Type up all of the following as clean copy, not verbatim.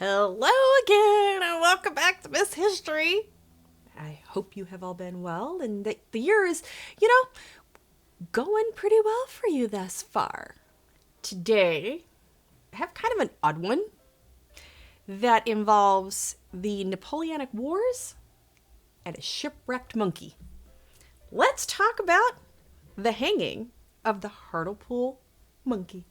Hello again, and welcome back to Miss History. I hope you have all been well, and that the year is, going pretty well for you thus far. Today, I have kind of an odd one that involves the Napoleonic Wars and a shipwrecked monkey. Let's talk about the hanging of the Hartlepool Monkey.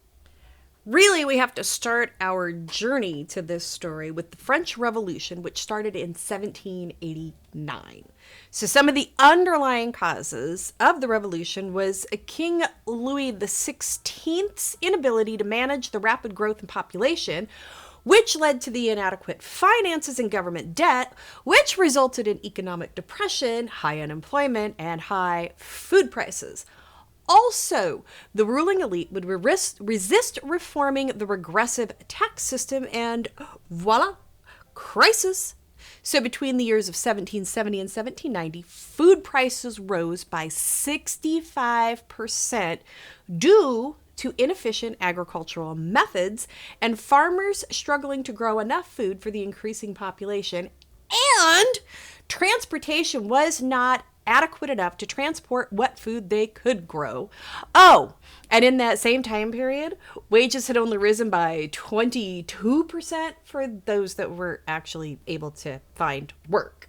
Really, we have to start our journey to this story with the French Revolution, which started in 1789. So some of the underlying causes of the revolution was King Louis XVI's inability to manage the rapid growth in population, which led to the inadequate finances and government debt, which resulted in economic depression, high unemployment, and high food prices. Also, the ruling elite would resist reforming the regressive tax system, and voila, crisis. So between the years of 1770 and 1790, food prices rose by 65% due to inefficient agricultural methods and farmers struggling to grow enough food for the increasing population, and transportation was not adequate enough to transport what food they could grow. Oh, and in that same time period, wages had only risen by 22% for those that were actually able to find work.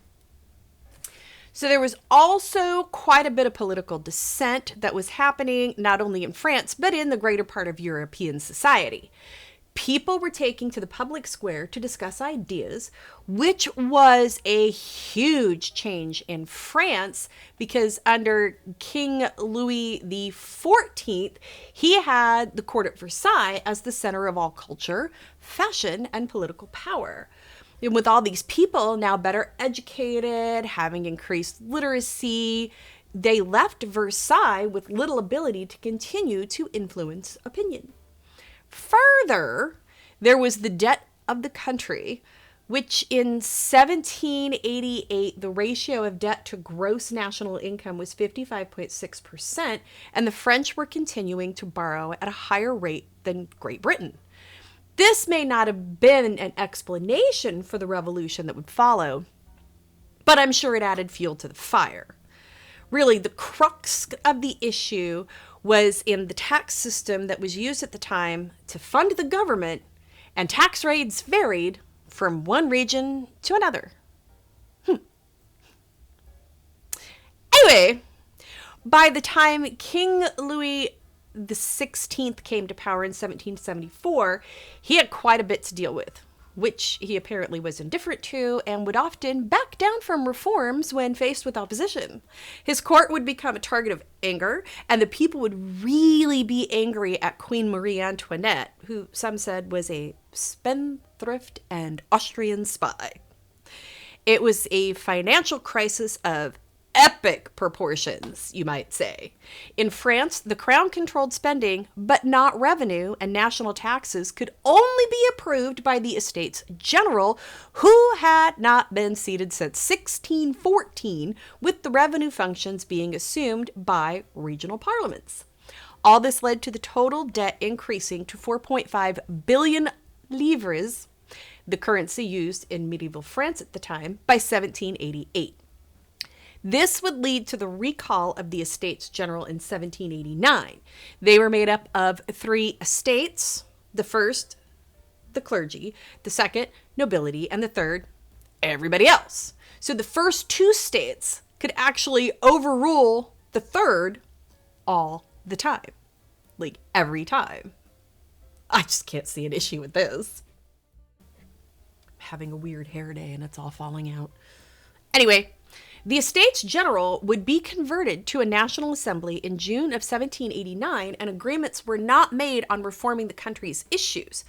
So there was also quite a bit of political dissent that was happening not only in France, but in the greater part of European society. People were taking to the public square to discuss ideas, which was a huge change in France because under King Louis XIV, he had the court at Versailles as the center of all culture, fashion, and political power. And with all these people now better educated, having increased literacy, they left Versailles with little ability to continue to influence opinion. Further, there was the debt of the country, which in 1788, the ratio of debt to gross national income was 55.6%, and the French were continuing to borrow at a higher rate than Great Britain. This may not have been an explanation for the revolution that would follow, but I'm sure it added fuel to the fire. Really, the crux of the issue was in the tax system that was used at the time to fund the government, and tax rates varied from one region to another. Anyway, by the time King Louis XVI came to power in 1774, he had quite a bit to deal with, which he apparently was indifferent to and would often back down from reforms when faced with opposition. His court would become a target of anger, and the people would really be angry at Queen Marie Antoinette, who some said was a spendthrift and Austrian spy. It was a financial crisis of epic proportions, you might say. In France, the crown controlled spending, but not revenue, and national taxes could only be approved by the Estates General, who had not been seated since 1614, with the revenue functions being assumed by regional parliaments. All this led to the total debt increasing to 4.5 billion livres, the currency used in medieval France at the time, by 1788. This would lead to the recall of the Estates General in 1789. They were made up of 3 estates: the first, the clergy; the second, nobility; and the third, everybody else. So the first 2 states could actually overrule the third all the time. Like, every time. I just can't see an issue with this. I'm having a weird hair day and it's all falling out. Anyway, the Estates General would be converted to a National Assembly in June of 1789, and agreements were not made on reforming the country's issues.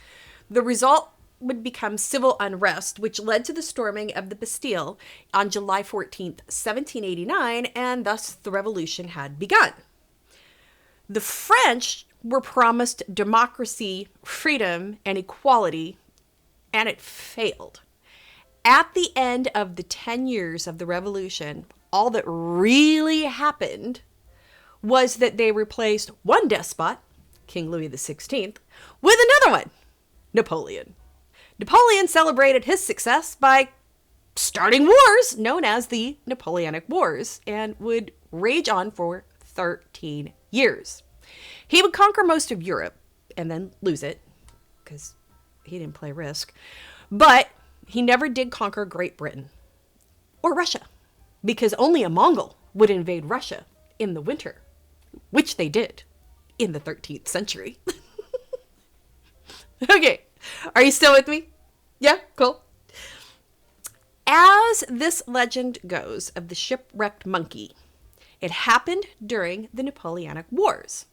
The result would become civil unrest, which led to the storming of the Bastille on July 14th, 1789, and thus the revolution had begun. The French were promised democracy, freedom, and equality, and it failed. At the end of the 10 years of the revolution, all that really happened was that they replaced one despot, King Louis XVI, with another one, Napoleon. Napoleon celebrated his success by starting wars known as the Napoleonic Wars and would rage on for 13 years. He would conquer most of Europe and then lose it because he didn't play Risk. But he never did conquer Great Britain or Russia because only a Mongol would invade Russia in the winter, which they did in the 13th century. Okay, are you still with me? Yeah, cool. As this legend goes of the shipwrecked monkey, it happened during the Napoleonic Wars.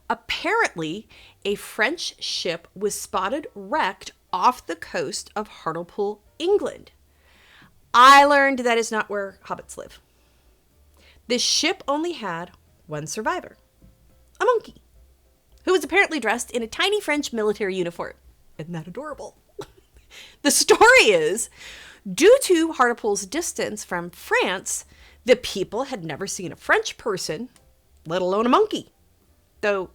Apparently, a French ship was spotted wrecked off the coast of Hartlepool, England. I learned that is not where hobbits live. This ship only had one survivor, a monkey, who was apparently dressed in a tiny French military uniform. Isn't that adorable? The story is, due to Hartlepool's distance from France, the people had never seen a French person, let alone a monkey. Though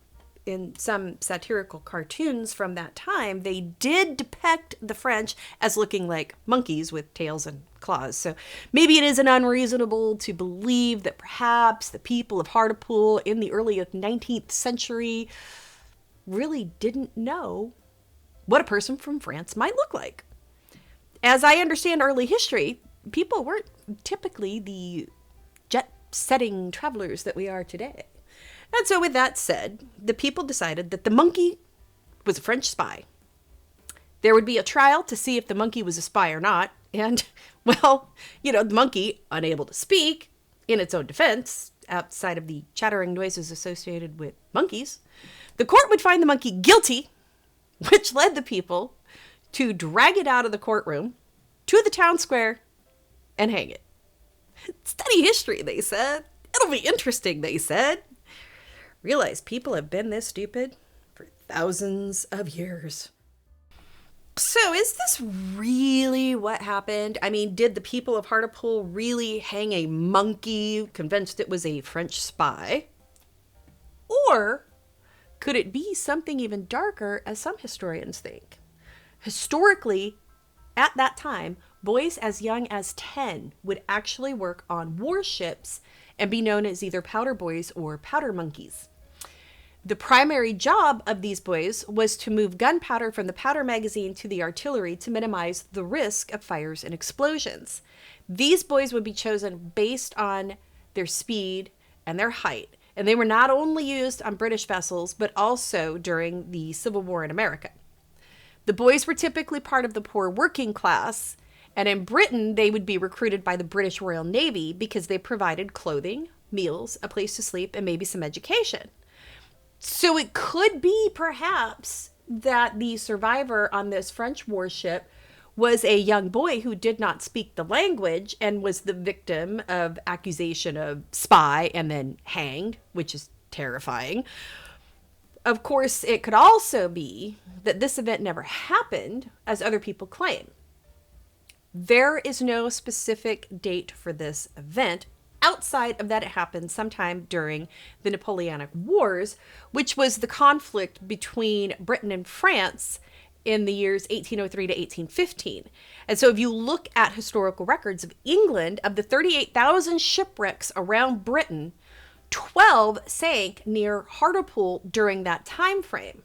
in some satirical cartoons from that time, they did depict the French as looking like monkeys with tails and claws. So maybe it isn't unreasonable to believe that perhaps the people of Hartlepool in the early 19th century really didn't know what a person from France might look like. As I understand early history, people weren't typically the jet-setting travelers that we are today. And so with that said, the people decided that the monkey was a French spy. There would be a trial to see if the monkey was a spy or not. And, well, the monkey, unable to speak, in its own defense, outside of the chattering noises associated with monkeys, the court would find the monkey guilty, which led the people to drag it out of the courtroom to the town square and hang it. Study history, they said. It'll be interesting, they said. Realize people have been this stupid for thousands of years. So is this really what happened? I mean, did the people of Hartlepool really hang a monkey convinced it was a French spy? Or could it be something even darker, as some historians think? Historically, at that time, boys as young as 10 would actually work on warships and be known as either powder boys or powder monkeys. The primary job of these boys was to move gunpowder from the powder magazine to the artillery to minimize the risk of fires and explosions. These boys would be chosen based on their speed and their height, and they were not only used on British vessels, but also during the Civil War in America. The boys were typically part of the poor working class, and in Britain, they would be recruited by the British Royal Navy because they provided clothing, meals, a place to sleep, and maybe some education. So it could be perhaps that the survivor on this French warship was a young boy who did not speak the language and was the victim of accusation of spy and then hanged, which is terrifying. Of course, it could also be that this event never happened, as other people claim. There is no specific date for this event, outside of that it happened sometime during the Napoleonic Wars, which was the conflict between Britain and France in the years 1803 to 1815. And so if you look at historical records of England, of the 38,000 shipwrecks around Britain, 12 sank near Hartlepool during that time frame.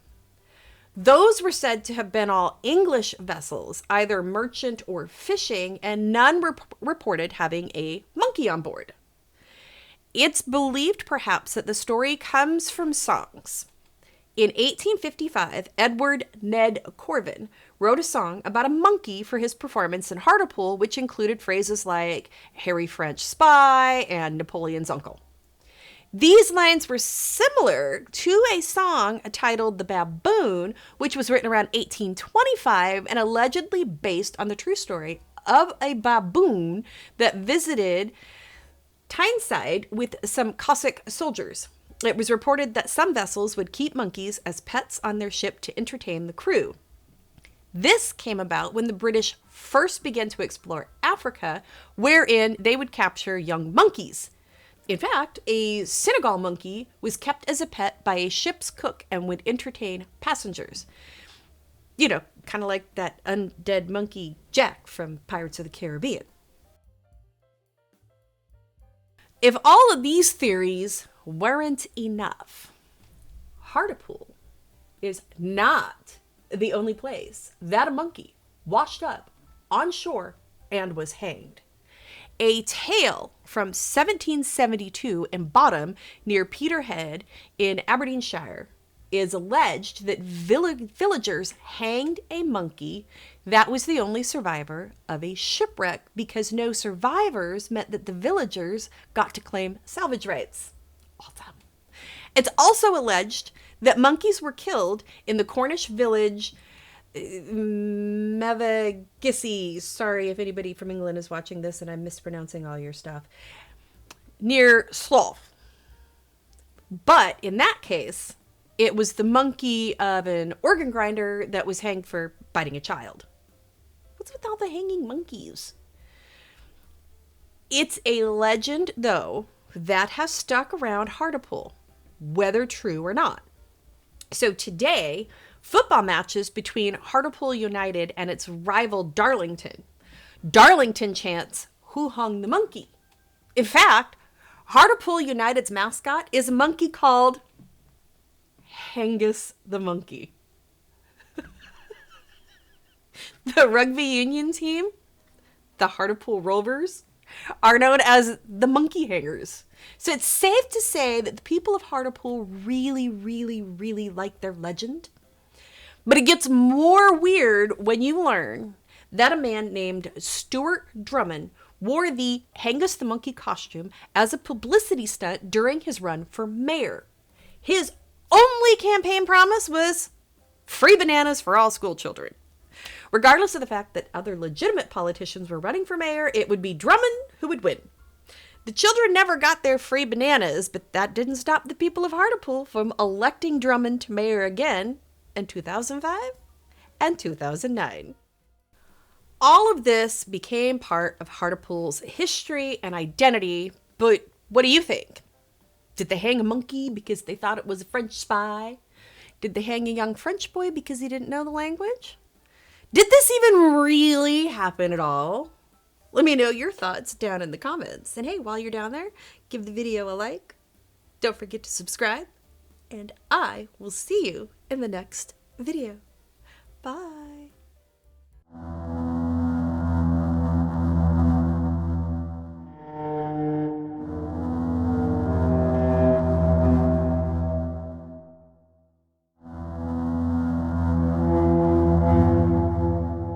Those were said to have been all English vessels, either merchant or fishing, and none were reported having a monkey on board. It's believed perhaps that the story comes from songs. In 1855, Edward Ned Corvin wrote a song about a monkey for his performance in Hartlepool, which included phrases like Harry French spy and Napoleon's uncle. These lines were similar to a song titled The Baboon, which was written around 1825 and allegedly based on the true story of a baboon that visited Tyneside with some Cossack soldiers. It was reported that some vessels would keep monkeys as pets on their ship to entertain the crew. This came about when the British first began to explore Africa, wherein they would capture young monkeys. In fact, a Senegal monkey was kept as a pet by a ship's cook and would entertain passengers. You know, kind of like that undead monkey Jack from Pirates of the Caribbean. If all of these theories weren't enough, Hartlepool is not the only place that a monkey washed up on shore and was hanged. A tale from 1772 in Bottom, near Peterhead in Aberdeenshire, is alleged that villagers hanged a monkey that was the only survivor of a shipwreck because no survivors meant that the villagers got to claim salvage rights. Awesome. It's also alleged that monkeys were killed in the Cornish village Mevagissey. Sorry if anybody from England is watching this and I'm mispronouncing all your stuff. Near Slough. But in that case, it was the monkey of an organ grinder that was hanged for biting a child. What's with all the hanging monkeys? It's a legend, though, that has stuck around Hartlepool, whether true or not. So today, football matches between Hartlepool United and its rival Darlington. Darlington chants, "Who hung the monkey?" In fact, Hartlepool United's mascot is a monkey called Angus the Monkey. The rugby union team, the Hartlepool Rovers, are known as the Monkey Hangers. So it's safe to say that the people of Hartlepool really, really, really like their legend. But it gets more weird when you learn that a man named Stuart Drummond wore the Angus the Monkey costume as a publicity stunt during his run for mayor. His only campaign promise was free bananas for all school children. Regardless of the fact that other legitimate politicians were running for mayor, it would be Drummond who would win. The children never got their free bananas, but that didn't stop the people of Hartlepool from electing Drummond to mayor again in 2005 and 2009. All of this became part of Hartlepool's history and identity, but what do you think? Did they hang a monkey because they thought it was a French spy? Did they hang a young French boy because he didn't know the language? Did this even really happen at all? Let me know your thoughts down in the comments. And hey, while you're down there, give the video a like. Don't forget to subscribe. And I will see you in the next video. Bye.